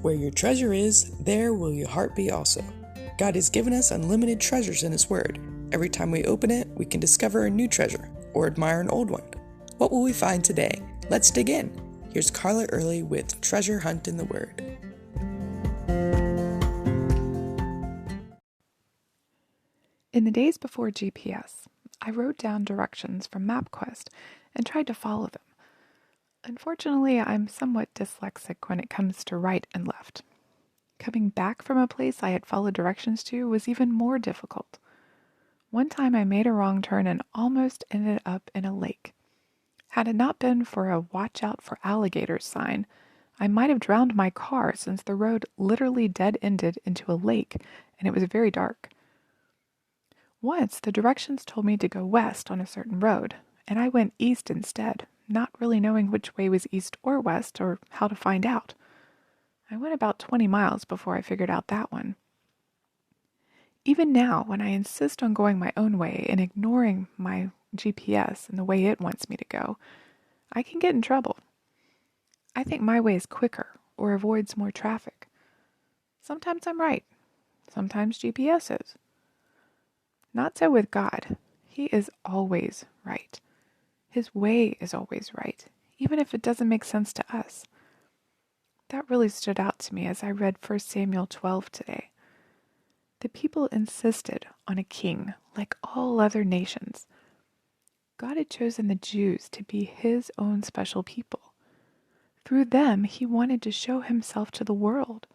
Where your treasure is, there will your heart be also. God has given us unlimited treasures in His Word. Every time we open it, we can discover a new treasure or admire an old one. What will we find today? Let's dig in. Here's Carla Early with Treasure Hunt in the Word. In the days before GPS, I wrote down directions from MapQuest and tried to follow them. Unfortunately, I'm somewhat dyslexic when it comes to right and left. Coming back from a place I had followed directions to was even more difficult. One time I made a wrong turn and almost ended up in a lake. Had it not been for a "Watch out for alligators" sign, I might have drowned my car since the road literally dead-ended into a lake and it was very dark. Once, the directions told me to go west on a certain road, and I went east instead, not really knowing which way was east or west or how to find out. I went about 20 miles before I figured out that one. Even now, when I insist on going my own way and ignoring my GPS and the way it wants me to go, I can get in trouble. I think my way is quicker or avoids more traffic. Sometimes I'm right. Sometimes GPS is. Not so with God. He is always right. His way is always right, even if it doesn't make sense to us. That really stood out to me as I read 1 Samuel 12 today. The people insisted on a king like all other nations. God had chosen the Jews to be His own special people. Through them, He wanted to show Himself to the world.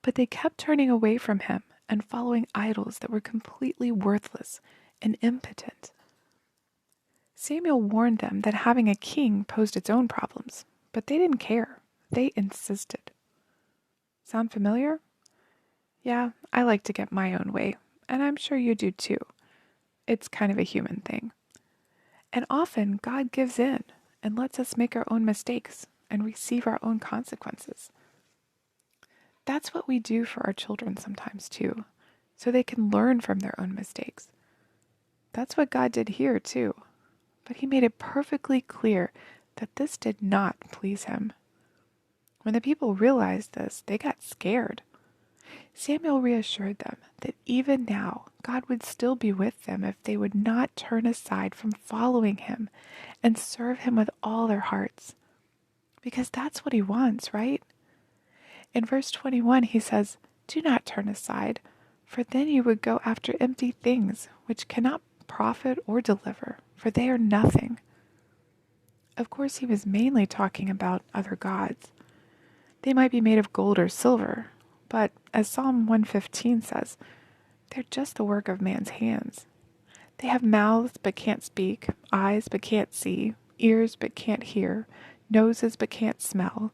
But they kept turning away from Him and following idols that were completely worthless and impotent. Samuel warned them that having a king posed its own problems, but they didn't care. They insisted. Sound familiar? Yeah, I like to get my own way, and I'm sure you do too. It's kind of a human thing. And often God gives in and lets us make our own mistakes and receive our own consequences. That's what we do for our children sometimes too, so they can learn from their own mistakes. That's what God did here too, but He made it perfectly clear that this did not please Him. When the people realized this, they got scared. Samuel reassured them that even now God would still be with them if they would not turn aside from following Him and serve Him with all their hearts. Because that's what He wants, right? In verse 21, He says, "Do not turn aside, for then you would go after empty things which cannot profit or deliver, for they are nothing." Of course, He was mainly talking about other gods. They might be made of gold or silver, but as Psalm 115 says, they're just the work of man's hands. They have mouths but can't speak, eyes but can't see, ears but can't hear, noses but can't smell.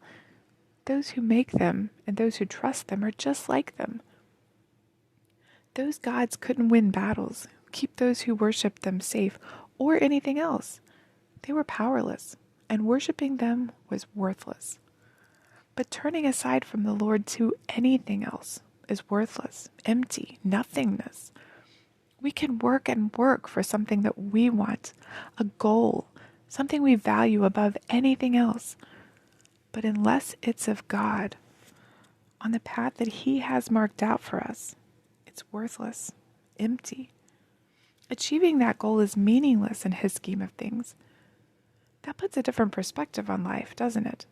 Those who make them and those who trust them are just like them. Those gods couldn't win battles, keep those who worshiped them safe, or anything else. They were powerless, and worshiping them was worthless. But turning aside from the Lord to anything else is worthless, empty, nothingness. We can work and work for something that we want, a goal, something we value above anything else. But unless it's of God, on the path that He has marked out for us, it's worthless, empty. Achieving that goal is meaningless in His scheme of things. That puts a different perspective on life, doesn't it?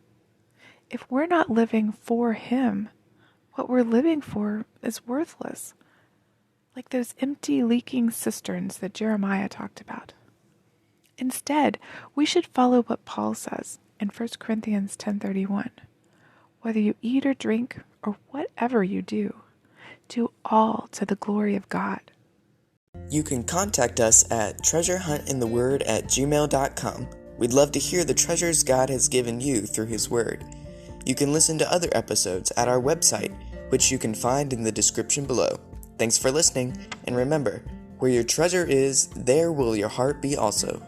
If we're not living for Him, what we're living for is worthless. Like those empty, leaking cisterns that Jeremiah talked about. Instead, we should follow what Paul says in 1 Corinthians 10:31. Whether you eat or drink or whatever you do all to the glory of God. You can contact us at treasurehuntintheword@gmail.com. We'd love to hear the treasures God has given you through His Word. You can listen to other episodes at our website, which you can find in the description below. Thanks for listening, and remember, where your treasure is, there will your heart be also.